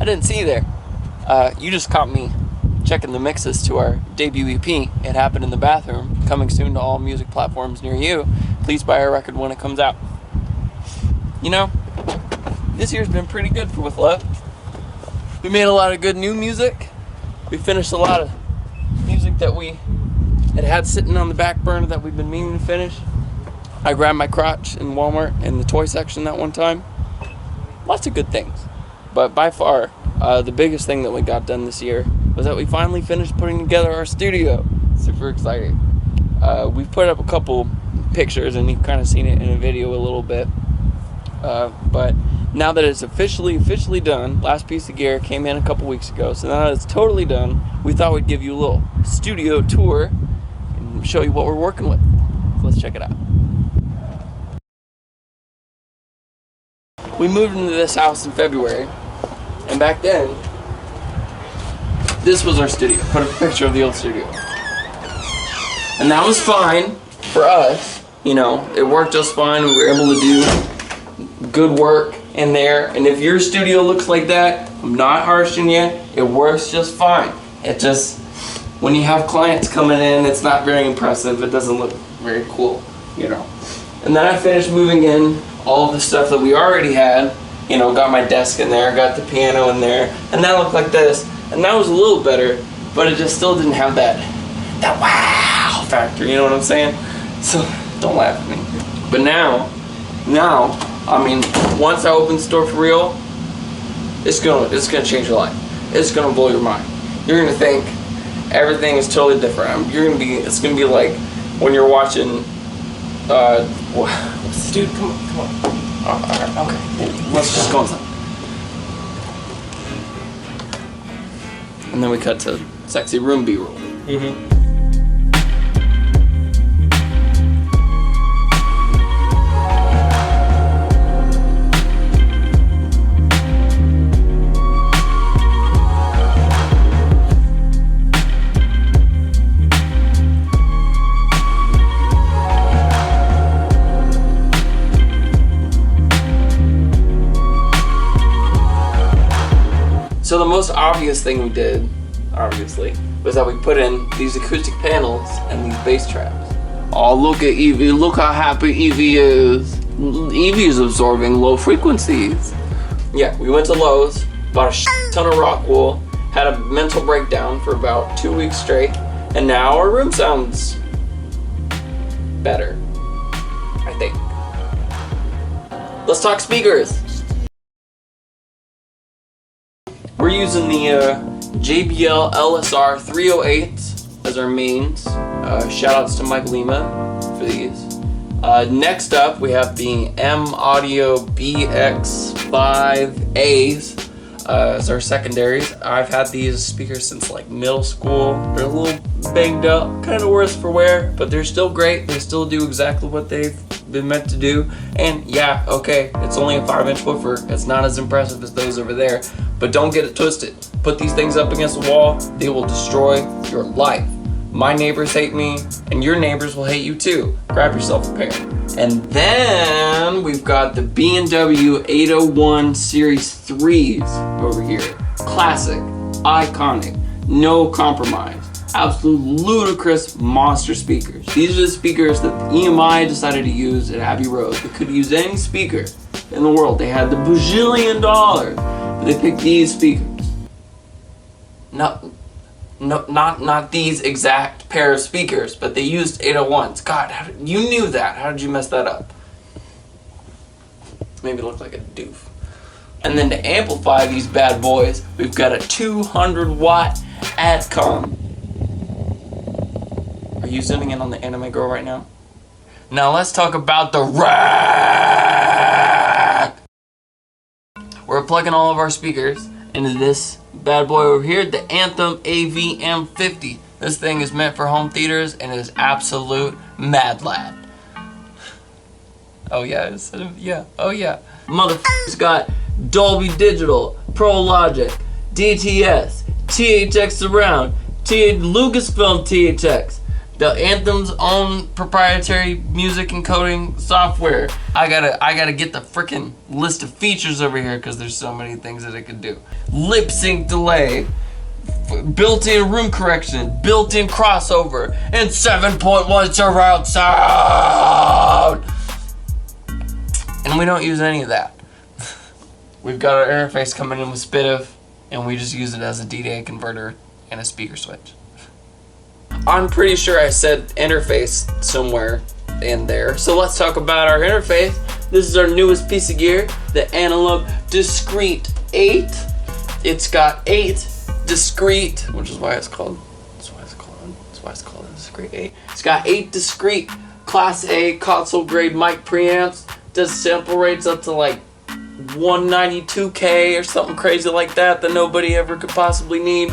didn't see you there. You just caught me checking the mixes to our debut EP. It happened in the bathroom. Coming soon to all music platforms near you. Please buy our record when it comes out. You know, this year's been pretty good for With Love. We made a lot of good new music. We finished a lot of music that we had sitting on the back burner that we've been meaning to finish. I grabbed my crotch in Walmart in the toy section that one time. Lots of good things. But by far, the biggest thing that we got done this year was that we finally finished putting together our studio. Super exciting. We've put up a couple pictures and you've kind of seen it in a video a little bit. But now that it's officially done, last piece of gear came in a couple weeks ago. So now that it's totally done, we thought we'd give you a little studio tour and show you what we're working with. So let's check it out. We moved into this house in February, and back then, this was our studio. Put a picture of the old studio. And that was fine for us. You know, it worked just fine. We were able to do good work in there. And if your studio looks like that, I'm not harshing you. It works just fine. It just, when you have clients coming in, it's not very impressive. It doesn't look very cool, you know. And then I finished moving in all of the stuff that we already had. You know, got my desk in there, got the piano in there, and that looked like this. And that was a little better, but it just still didn't have that wow factor, you know what I'm saying? So, don't laugh at me. But now, I mean, once I open the store for real, it's gonna change your life. It's gonna blow your mind. You're gonna think everything is totally different. It's gonna be like when you're watching, dude, come on. Okay, let's just go inside. And then we cut to sexy room B-roll. So the most obvious thing we did, obviously, was that we put in these acoustic panels and these bass traps. Oh, look at Evie, look how happy Evie is. Evie is absorbing low frequencies. Yeah, we went to Lowe's, bought a ton of rock wool, had a mental breakdown for about 2 weeks straight, and now our room sounds better, I think. Let's talk speakers. We're using the JBL LSR 308 as our mains. Shout outs to Mike Lima for these. Next up, we have the M Audio BX5As as our secondaries. I've had these speakers since like middle school. They're a little banged up, kind of worse for wear, but they're still great. They still do exactly what they've been meant to do. And yeah, okay, it's only a 5-inch woofer. It's not as impressive as those over there, but don't get it twisted. Put these things up against the wall, they will destroy your life. My neighbors hate me, and your neighbors will hate you too. Grab yourself a pair. And then we've got the B&W 801 Series 3s over here. Classic, iconic, no compromise. Absolute ludicrous monster speakers. These are the speakers that EMI decided to use at Abbey Road. They could use any speaker in the world. They had the bajillion dollars, but they picked these speakers. Not these exact pair of speakers, but they used 801s. God, you knew that. How did you mess that up? Maybe look like a doof. And then to amplify these bad boys, we've got a 200-watt Adcom. Are you zooming in on the anime girl right now? Now let's talk about the rack. We're plugging all of our speakers into this bad boy over here, the Anthem AVM50. This thing is meant for home theaters and is absolute mad lad. Oh yeah, oh yeah. Motherfucker's got Dolby Digital, Pro Logic, DTS, THX Surround, Lucasfilm THX, the Anthem's own proprietary music encoding software. I gotta get the freaking list of features over here because there's so many things that it can do. Lip sync delay, built-in room correction, built-in crossover, and 7.1 surround sound. And we don't use any of that. We've got our interface coming in with SPDIF, and we just use it as a DDA converter and a speaker switch. I'm pretty sure I said interface somewhere in there. So let's talk about our interface. This is our newest piece of gear, the Analog Discrete 8. It's got 8 discrete, which is why it's called a Discrete 8. It's got 8 discrete Class A console grade mic preamps. Does sample rates up to like 192K or something crazy like that nobody ever could possibly need.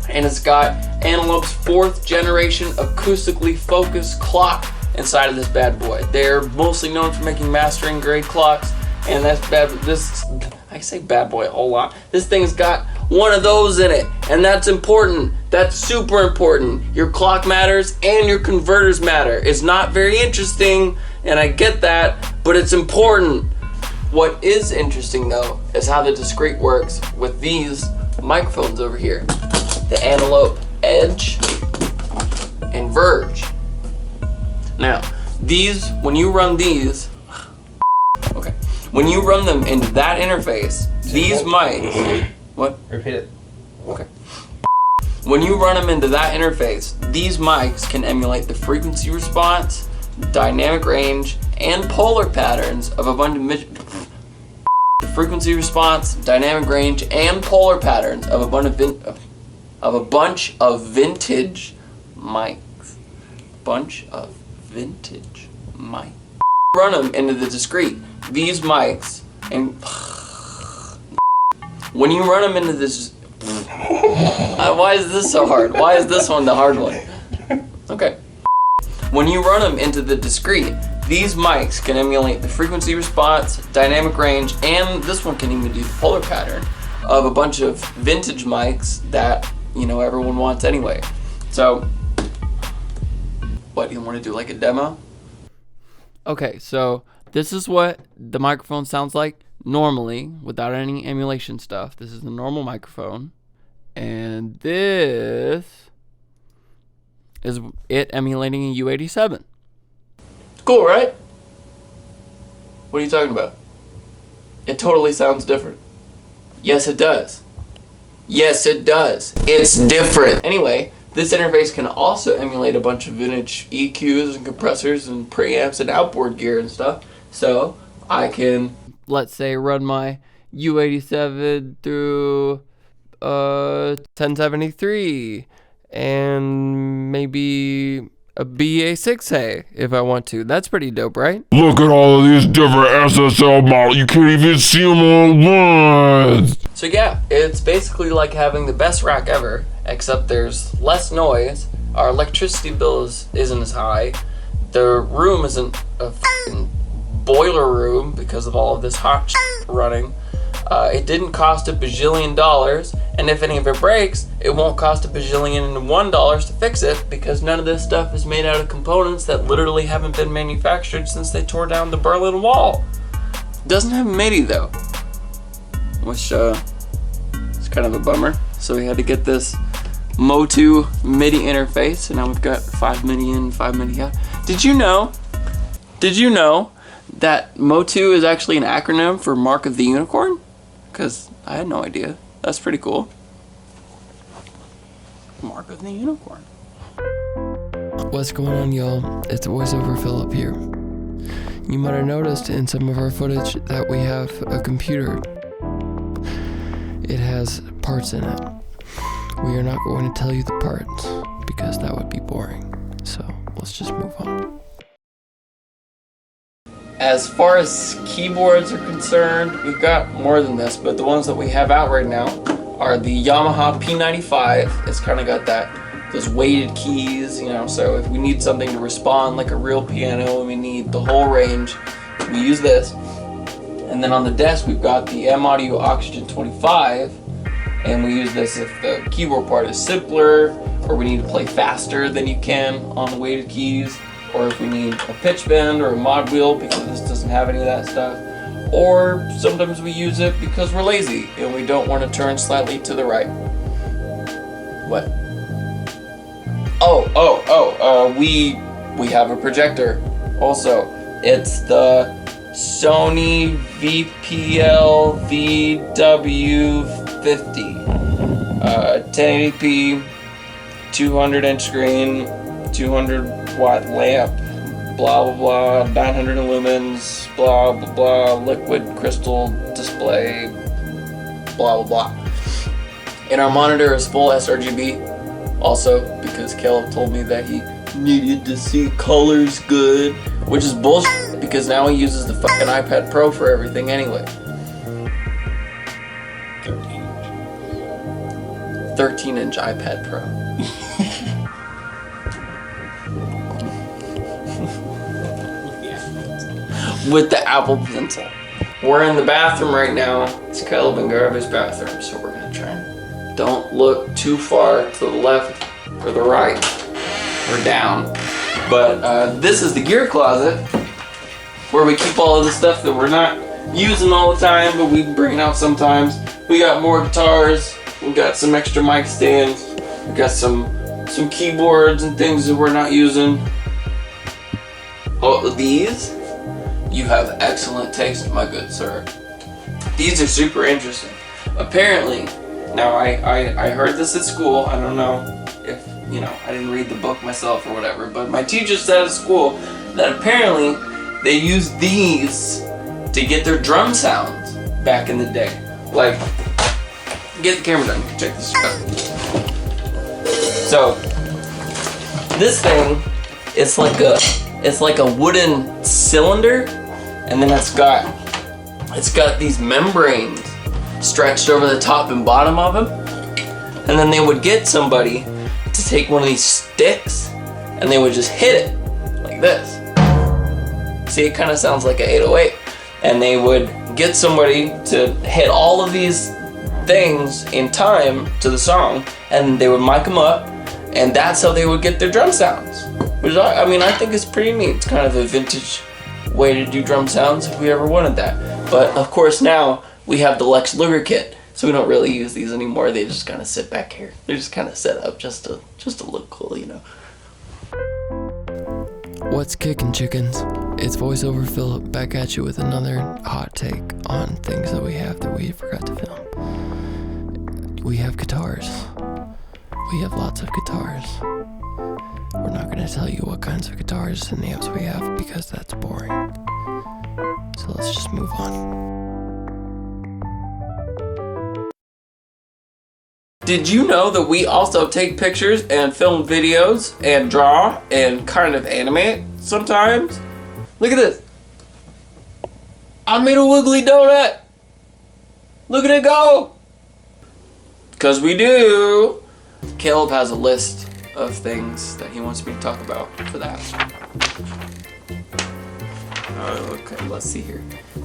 And it's got Analog's 4th generation acoustically focused clock inside of this bad boy. They're mostly known for making mastering grade clocks, and I say bad boy a whole lot. This thing's got one of those in it, and that's important. That's super important. Your clock matters and your converters matter. It's not very interesting, and I get that, but it's important. What is interesting though is how the Discrete works with these microphones over here. The Antelope Edge and Verge. Now, these, when you run these, when you run them into that interface, these mics, what? Repeat it. Okay. When you run them into that interface, these mics can emulate the frequency response, dynamic range, and polar patterns of a bunch of frequency response, dynamic range, and polar patterns of a bunch of vintage mics. Run them into the Discrete. These mics, and when you run them into this, why is this so hard? Why is this one the hard one? Okay. When you run them into the Discrete, these mics can emulate the frequency response, dynamic range, and this one can even do the polar pattern of a bunch of vintage mics that, everyone wants anyway. So, what, you want to do like a demo? Okay, so this is what the microphone sounds like normally without any emulation stuff. This is the normal microphone, and this is it emulating a U87. Cool, right? What are you talking about? It totally sounds different. Yes, it does. Yes, it does. It's different. Anyway, this interface can also emulate a bunch of vintage EQs and compressors and preamps and outboard gear and stuff. So I can, let's say, run my U87 through 1073 and maybe a BA6A if I want to. That's pretty dope, right? Look at all of these different SSL models. You can't even see them all at once. So yeah, it's basically like having the best rack ever, except there's less noise. Our electricity bill isn't as high. The room isn't a f***ing boiler room because of all of this hot shit running. It didn't cost $1 bajillion, and if any of it breaks, it won't cost $1 bajillion and $1 to fix it because none of this stuff is made out of components that literally haven't been manufactured since they tore down the Berlin Wall. It doesn't have MIDI though, which is kind of a bummer. So we had to get this Motu MIDI interface, and now we've got 5 MIDI in, 5 MIDI out. Did you know that Motu is actually an acronym for Mark of the Unicorn? Because I had no idea. That's pretty cool. Mark of the Unicorn. What's going on, y'all? It's VoiceOver Philip here. You might have noticed in some of our footage that we have a computer. It has parts in it. We are not going to tell you the parts because that would be boring. So let's just move on. As far as keyboards are concerned, we've got more than this, but the ones that we have out right now are the Yamaha P95. It's kind of got those weighted keys, so if we need something to respond like a real piano and we need the whole range, we use this. And then on the desk, we've got the M Audio Oxygen 25, and we use this if the keyboard part is simpler, or we need to play faster than you can on the weighted keys, or if we need a pitch bend or a mod wheel because this doesn't have any of that stuff, or sometimes we use it because we're lazy and we don't want to turn slightly to the right. What? We have a projector also. It's the Sony VPL VW50, 1080p, 200-inch screen, 200-watt lamp, blah blah blah, 900 lumens, blah blah blah, liquid crystal display, blah blah blah. And our monitor is full sRGB, also because Caleb told me that he needed to see colors good, which is bullshit because now he uses the fucking iPad Pro for everything anyway. 13-inch iPad Pro. With the Apple Pencil. We're in the bathroom right now. It's Caleb and Garba's bathroom, so we're gonna try and don't look too far to the left or the right or down. But this is the gear closet where we keep all of the stuff that we're not using all the time, but we bring it out sometimes. We got more guitars. We got some extra mic stands. We got some keyboards and things that we're not using. Oh, these? You have excellent taste, my good sir. These are super interesting. Apparently, now I heard this at school. I don't know if, you know, I didn't read the book myself or whatever, but my teacher said at school that apparently they used these to get their drum sounds back in the day. Like, get the camera done, you can check this out. So, this thing, it's like a wooden cylinder, and then it's got these membranes stretched over the top and bottom of them, and then they would get somebody to take one of these sticks and they would just hit it like this. See, it kind of sounds like an 808, and they would get somebody to hit all of these things in time to the song, and they would mic them up, and that's how they would get their drum sounds. Which I mean, I think is pretty neat. It's kind of a vintage way to do drum sounds if we ever wanted that. But of course now we have the Lex Luger kit, so we don't really use these anymore. They just kind of sit back here. They're just kind of set up just to look cool, you know. What's kicking, chickens? It's voiceover Philip back at you with another hot take on things that we have that we forgot to film. We have guitars. We have lots of guitars. We're not going to tell you what kinds of guitars and amps we have because that's boring. So let's just move on. Did you know that we also take pictures and film videos and draw and kind of animate sometimes? Look at this. I made a wiggly donut. Look at it go. 'Cause we do. Caleb has a list of things that he wants me to talk about for that. Okay, let's see here.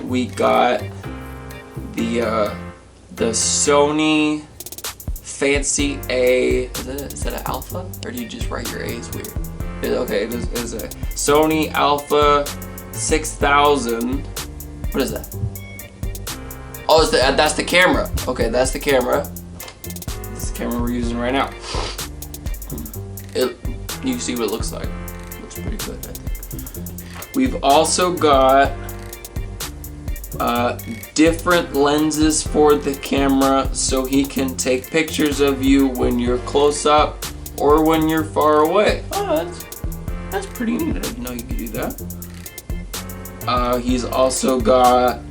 We got the Sony Fancy A. Is that an Alpha? Or do you just write your A's weird? Okay, it is a Sony Alpha 6000. What is that? Oh, that's the camera. Okay, that's the camera. That's the camera we're using right now. You see what it looks like. It looks pretty good, I think. We've also got different lenses for the camera so he can take pictures of you when you're close up or when you're far away. Oh, that's pretty neat. I didn't know you could do that. He's also got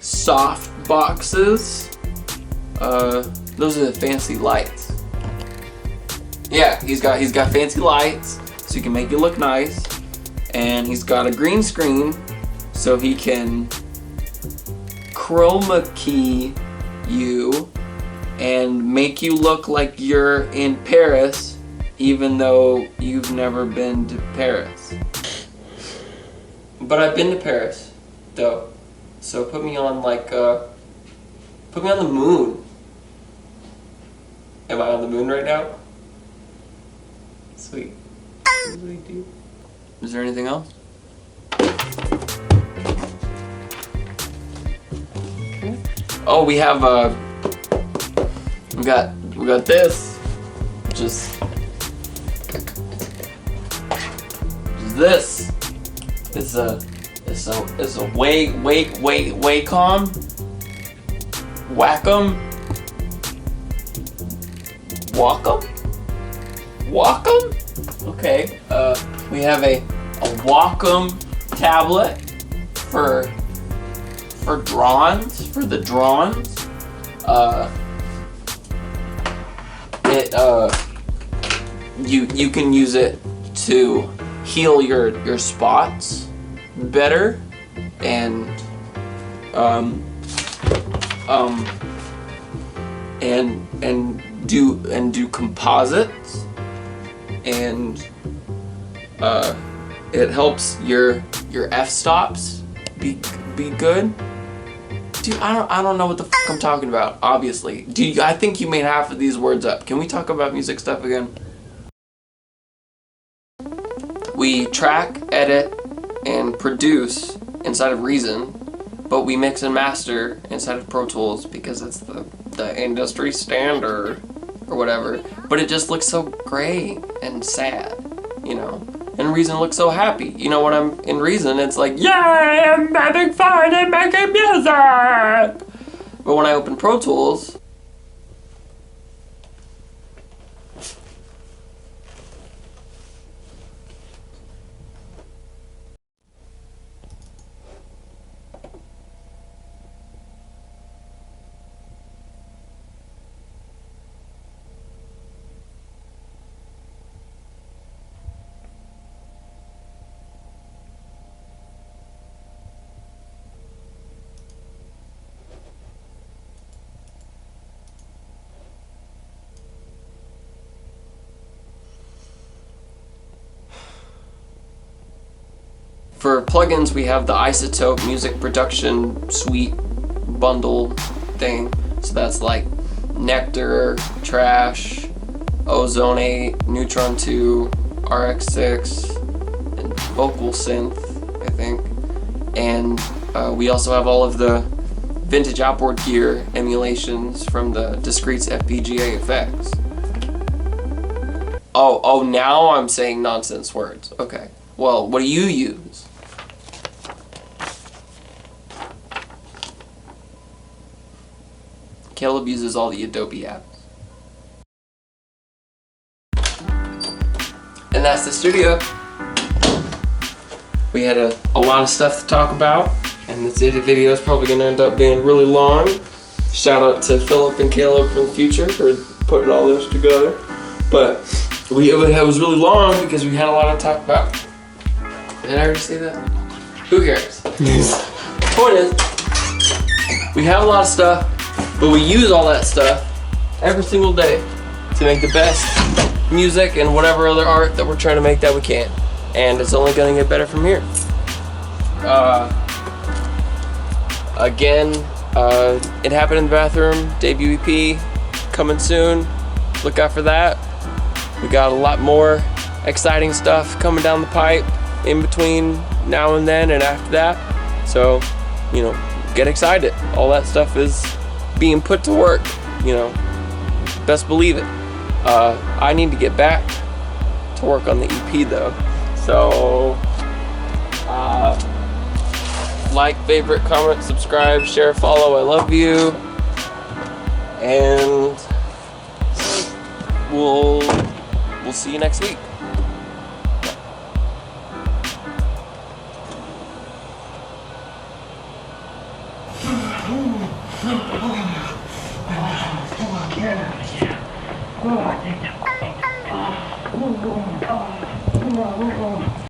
soft boxes. Those are the fancy lights. Yeah, he's got fancy lights so he can make you look nice, and he's got a green screen so he can chroma key you and make you look like you're in Paris even though you've never been to Paris. But I've been to Paris though, so put me on the moon. Am I on the moon right now? Sweet. Sweet, dude. Is there anything else? Okay. Oh, we have we got this. Just this. It's a Wacom. Wacom. Wacom? Okay. We have a Wacom tablet for drawings, for the drawings. You can use it to heal your spots better and do composites, and it helps your f-stops be good. Dude, I don't know what the fuck I'm talking about, obviously. I think you made half of these words up. Can we talk about music stuff again? We track, edit, and produce inside of Reason, but we mix and master inside of Pro Tools because it's the industry standard or whatever. But it just looks so gray and sad, you know? And Reason looks so happy. You know, when I'm in Reason, it's like, yay, I'm having fun and making music! But when I open Pro Tools, for plugins, we have the Isotope Music Production Suite bundle thing. So that's like Nectar, Trash, Ozone 8, Neutron 2, RX6, and Vocal Synth, I think. And we also have all of the vintage outboard gear emulations from the Discrete's FPGA effects. Oh, now I'm saying nonsense words. Okay. Well, what do you use? Caleb uses all the Adobe apps. And that's the studio. We had a lot of stuff to talk about, and this video is probably going to end up being really long. Shout out to Philip and Caleb from the future for putting all this together. But it was really long because we had a lot to talk about. Did I already say that? Who cares? Point is, we have a lot of stuff, but we use all that stuff every single day to make the best music and whatever other art that we're trying to make that we can. And it's only going to get better from here. Again, It Happened in the Bathroom, debut EP, coming soon. Look out for that. We got a lot more exciting stuff coming down the pipe in between now and then and after that. So, you know, get excited. All that stuff is being put to work, you know. Best believe it. I need to get back to work on the EP though. So, like, favorite, comment, subscribe, share, follow. I love you. And we'll see you next week. Oh,